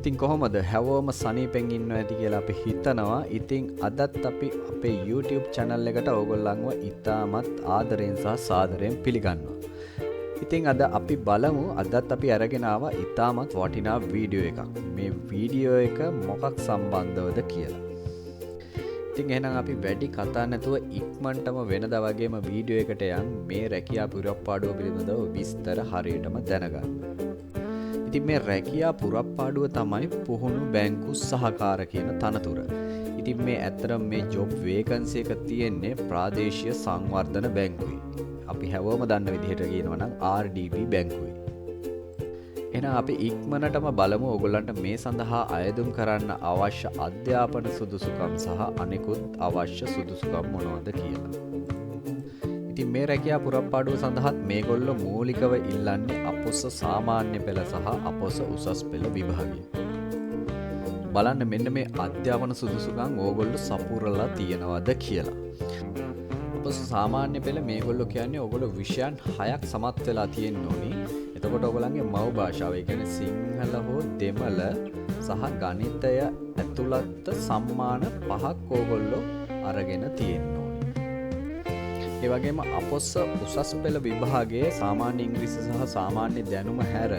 ඉතින් කොහොමද හැවෝම සනීපෙන් ඉන්නවා ඇති කියලා අපි හිතනවා. ඉතින් අදත් අපි අපේ YouTube channel එකට ඕගොල්ලන්ව ඉතාමත් ආදරයෙන් සහ සාදරයෙන් පිළිගන්නවා. ඉතින් අද අපි බලමු අදත් අපි අරගෙන ආවා ඉතාමත් වටිනා වීඩියෝ එකක්. මේ වීඩියෝ එක මොකක් සම්බන්ධවද කියලා. ඉතින් එහෙනම් අපි වැඩි කතා නැතුව ඉක්මනටම වෙනදා වගේම වීඩියෝ එකට යන් මේ රැකියා පුරප්පාඩුව පිළිබඳව විස්තර හරියටම දැනගන්න. ඉතින් මේ රැකියා පුරප්පාඩුව තමයි පුහුණු බැංකු සහකාර කියන තනතුර. ඉතින් මේ ඇත්තටම මේ ජොබ් වේකන්සි එක තියෙන්නේ ප්‍රාදේශීය සංවර්ධන බැංකුවේ. අපි හැවෝම දන්න විදිහට කියනවා නම් RDB බැංකුවේ. එහෙනම් අපි ඉක්මනටම බලමු ඔයගොල්ලන්ට මේ සඳහා අයදුම් කරන්න අවශ්‍ය අධ්‍යාපන සුදුසුකම් සහ අනෙකුත් අවශ්‍ය සුදුසුකම් මොනවද කියලා. ඉතින් මේ රැකියා පුරප්පාඩුව සඳහාත් මේගොල්ලෝ මූලිකව ඉල්ලන්නේ අපොස සාමාන්‍ය පෙළ සහ අපොස උසස් පෙළ විභාගය. බලන්න මෙන්න මේ අධ්‍යාපන සුදුසුකම් ඕගොල්ලෝ සපුරලා තියනවද කියලා. අපොස සාමාන්‍ය පෙළ මේගොල්ලෝ කියන්නේ ඕගොල්ලෝ විෂයන් 6ක් සමත් වෙලා තියෙන්න ඕනි. එතකොට ඔයගොල්ලන්ගේ මව් භාෂාව, ඒ කියන්නේ සිංහල හෝ දෙමළ සහ ගණිතය ඇතුළත් සම්මාන 5ක් ඕගොල්ලෝ අරගෙන තියෙන්න ඕනේ. ඒ වගේම අපොස උසස් පෙළ විභාගයේ සාමාන්‍ය ඉංග්‍රීසි සහ සාමාන්‍ය දැනුම හැර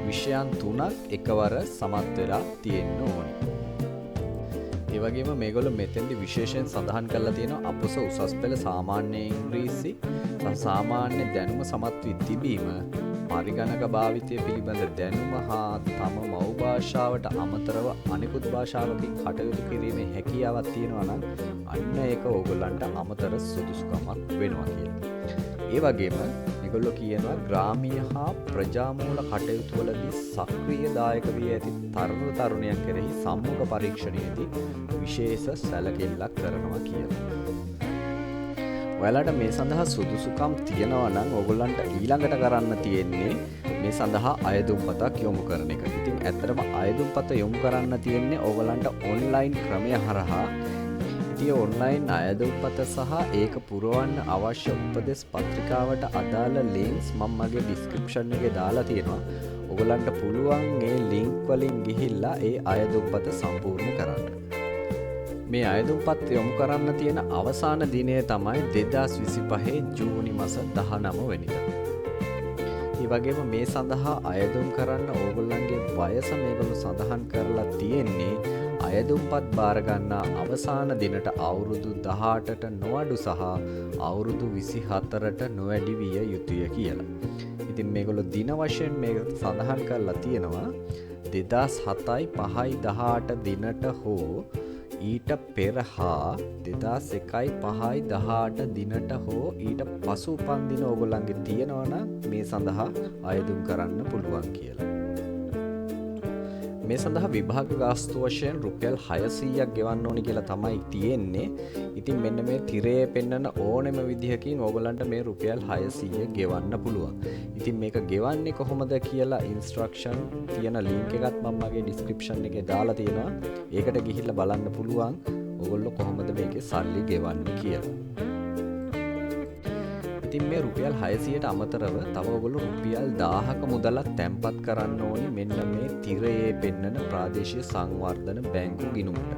විෂයන් 3ක් එකවර සමත් වෙලා තියෙන්න ඕනේ. ඒ වගේම මේගොල්ලෝ මෙතෙන්දි විශේෂයෙන් සඳහන් කරලා තියෙනවා අපොස උසස් පෙළ සාමාන්‍ය ඉංග්‍රීසි සහ සාමාන්‍ය දැනුම සමත් වී තිබීම, පරිගණක භාවිතය පිළිබඳ දැනුම හා තම මව් භාෂාවට අමතරව අනෙකුත් භාෂාවකින් කටයුතු කිරීමේ හැකියාවක් තියෙනවා නම් අන්න ඒක ඕගොල්ලන්ට අමතර සුදුසුකමක් වෙනවා කියලා. ඒ වගේම මේගොල්ලෝ කියනවා ග්‍රාමීය හා ප්‍රජාමූල කටයුතු වලදී සක්‍රීය දායක වී ඇති තරුණ තරුණියන් කෙරෙහි සම්මුඛ පරීක්ෂණයේදී විශේෂ සැලකිල්ලක් කරනවා කියලා. ඔයාලට මේ සඳහා සුදුසුකම් තියෙනවා නම් ඕගොල්ලන්ට ඊළඟට කරන්න තියෙන්නේ මේ සඳහා අයදුම්පතක් යොමු කරන එක. ඉතින් ඇත්තටම අයදුම්පත යොමු කරන්න තියෙන්නේ ඕගොල්ලන්ට ඔන්ලයින් ක්‍රමය හරහා. ඉතින් ඔන්ලයින් අයදුම්පත සහ ඒක පුරවන්න අවශ්‍ය උපදෙස් පත්‍රිකාවට අදාළ ලින්ක්ස් මම මගේ ඩිස්ක්‍රිප්ෂන් එකේ දාලා තියෙනවා. ඕගොල්ලන්ට පුළුවන් මේ ලින්ක් වලින් ගිහිල්ලා ඒ අයදුම්පත සම්පූර්ණ කරන්න. මේ අයදුම්පත් යොමු කරන්න තියෙන අවසාන දිනය තමයි 2025 ජූනි මාස 19 වෙනිදා. ඒ වගේම මේ සඳහා අයදුම් කරන්න ඕගොල්ලන්ගේ වයස මේගොල්ලෝ සඳහන් කරලා තියෙන්නේ අයදුම්පත් බාර ගන්නා අවසාන දිනට අවුරුදු 18ට නොඅඩු සහ අවුරුදු 24ට නොවැඩි විය යුතුය කියලා. ඉතින් මේගොල්ලෝ දින වශයෙන් මේක සඳහන් කරලා තියෙනවා 2007/5/18 දිනට හෝ ඊට පෙර හා 2001/5/18 දිනට හෝ ඊට පසු උපන් දින ඕගොල්ලන්ගේ තියෙනවා නම් මේ සඳහා අයදුම් කරන්න පුළුවන් කියලා. මේ සඳහා විභාග ගාස්තු වශයෙන් රුපියල් 600ක් ගෙවන්න ඕනි කියලා තමයි තියෙන්නේ. ඉතින් මෙන්න මේ තිරයේ පෙන්වන ඕනෙම විදිහකින් ඕගොල්ලන්ට මේ රුපියල් 600 ගෙවන්න පුළුවන්. ඉතින් මේක ගෙවන්නේ කොහොමද කියලා ඉන්ස්ට්‍රක්ෂන් තියෙන ලින්ක් එකත් මම මගේ ඩිස්ක්‍රිප්ෂන් එකේ දාලා තියෙනවා. ඒකට ගිහිල්ලා බලන්න පුළුවන් ඕගොල්ලෝ කොහොමද මේකේ සල්ලි ගෙවන්නේ කියලා. ඉතින් මේ රුපියල් 600ට අමතරව තව ඔයගොල්ලෝ රුපියල් 1000ක මුදලක් තැන්පත් කරන්න ඕනි මෙන්න මේ තිරයේ පෙන්වන ප්‍රාදේශීය සංවර්ධන බැංකු ගිණුමට.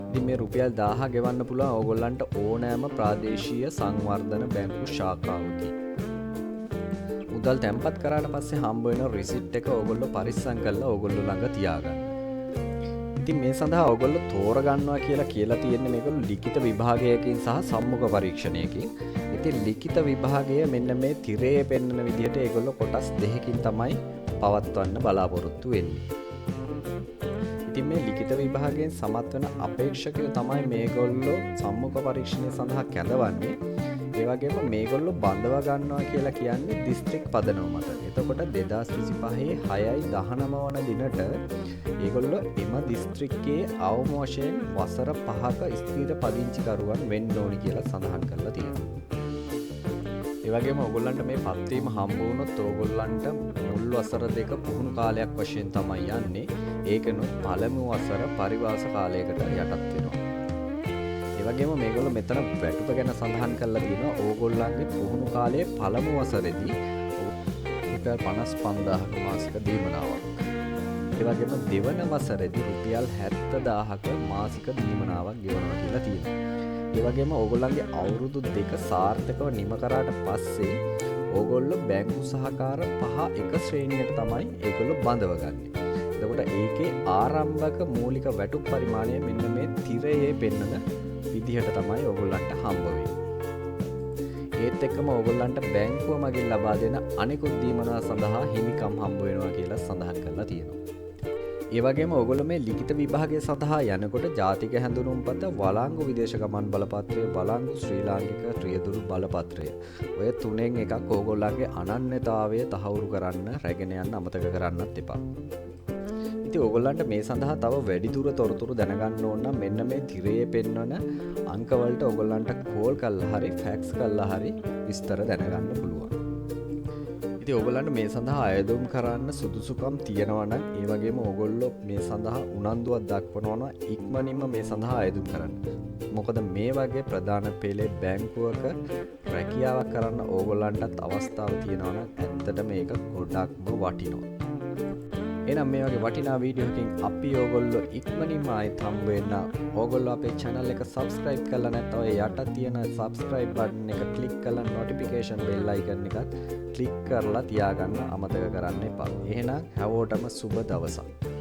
ඉතින් මේ රුපියල් 1000 ගෙවන්න පුළුවන් ඕගොල්ලන්ට ඕනෑම ප්‍රාදේශීය සංවර්ධන බැංකු ශාඛාවකින්. මුදල් තැන්පත් කරාට පස්සේ හම්බ වෙන රිසිට් එක ඕගොල්ලෝ පරිස්සම් කරලා ඕගොල්ලෝ ළඟ තියාගන්න. ඉතින් මේ සඳහා ඕගොල්ලෝ තෝරගන්නවා කියලා තියෙන්නේ මේගොල්ලෝ ලිඛිත විභාගයකින් සහ සම්මුඛ පරීක්ෂණයකින්. ඉතින් ලිඛිත විභාගය මෙන්න මේ තිරයේ පෙන්වන විදිහට ඒගොල්ලෝ කොටස් දෙකකින් තමයි පවත්වන්න බලාපොරොත්තු වෙන්නේ. ඉතින් මේ ලිඛිත විභාගයෙන් සමත් වෙන අපේක්ෂකයෝ තමයි මේගොල්ලෝ සම්මුඛ පරීක්ෂණය සඳහා කැඳවන්නේ. ඒ වගේම මේගොල්ලෝ බඳව ගන්නවා කියලා කියන්නේ දිස්ත්‍රික් පදනම මත. එතකොට 2025 6/19 වන දිනට ඒගොල්ලෝ එම දිස්ත්‍රික්කයේ අවම වශයෙන් වසර 5ක ස්ථිර පදිංචිකරුවන් වෙන්න ඕනි කියලා සඳහන් කරලා තියෙනවා. ඒ වගේම ඕගොල්ලන්ට මේ පත්වීම හම්බ වුණොත් ඕගොල්ලන්ට මුල් වසර දෙක පුහුණු කාලයක් වශයෙන් තමයි යන්නේ. ඒකනොත් පළමු වසර පරිවාස කාලයකට යටත් වෙනවා. ඒ වගේම මේගොල්ලෝ මෙතන වැටුප ගැන සඳහන් කරලා තියෙනවා. ඕගොල්ලන්ගේ පුහුණු කාලයේ පළමු වසරේදී රුපියල් 55000ක මාසික දීමනාවක්. ඒ වගේම දෙවන වසරේදී රුපියල් 70000ක මාසික දීමනාවක් ගෙවනවා කියලා තියෙනවා. ඒ වගේම ඕගොල්ලන්ගේ අවුරුදු 2 සාර්ථකව නිම කරාට පස්සේ ඕගොල්ලෝ බැංකු සහකාර 5 එක ශ්‍රේණියට තමයි ඒගොල්ලෝ බඳවගන්නේ. එතකොට ඒකේ ආරම්භක මූලික වැටුප් පරිමාණය මෙන්න මේ තිරයේ පෙන්වන විදිහට තමයි ඕගොල්ලන්ට හම්බ වෙන්නේ. ඒත් එක්කම ඕගොල්ලන්ට බැංකුව මගින් ලබා දෙන අනෙකුත් දීමනා සඳහා හිමිකම් හම්බ වෙනවා කියලා සඳහන් කරලා තියෙනවා. ඒ වගේම ඕගොල්ලෝ මේ ලිඛිත විභාගය සඳහා යනකොට ජාතික හැඳුනුම්පත, වළංගු විදේශ ගමන් බලපත්‍රය, වළංගු ශ්‍රී ලාංකික රියදුරු බලපත්‍රය. ඔය තුනෙන් එකක් ඕගොල්ලන්ගේ අනන්‍යතාවය තහවුරු කරන්න, රැගෙන යන්න අමතක කරන්නත් එපා. ඉතින් ඕගොල්ලන්ට මේ සඳහා තව වැඩිදුර තොරතුරු දැනගන්න ඕන නම් මෙන්න මේ තිරයේ පෙන්වන අංක වලට ඕගොල්ලන්ට කෝල් කරලා හරි ෆැක්ස් කරලා හරි විස්තර දැනගන්න පුළුවන්. ඉතින් ඕගොල්ලන්ට මේ සඳහා අයදුම් කරන්න සුදුසුකම් තියෙනවා නම් ඒ වගේම ඕගොල්ලෝ මේ සඳහා උනන්දුවක් දක්වනවා නම් ඉක්මනින්ම මේ සඳහා අයදුම් කරන්න. මොකද මේ වගේ ප්‍රධාන පෙළේ බැංකුවක රැකියාවක් කරන්න ඕගොල්ලන්ටත් අවස්ථාව තියෙනවා නම් ඇත්තටම මේක ගොඩක්ම වටිනවා. එහෙනම් මේ වගේ වටිනා වීඩියෝ එකකින් අපි ඕගොල්ලෝ ඉක්මනින්ම ආයෙත් හම්බ වෙන්න. ඕගොල්ලෝ අපේ channel එක subscribe කරලා නැත්නම් ඔය යට තියෙන subscribe button එක click කරලා notification bell icon එකත් click කරලා තියාගන්න අමතක කරන්න එපා. එහෙනම් හැමෝටම සුබ දවසක්.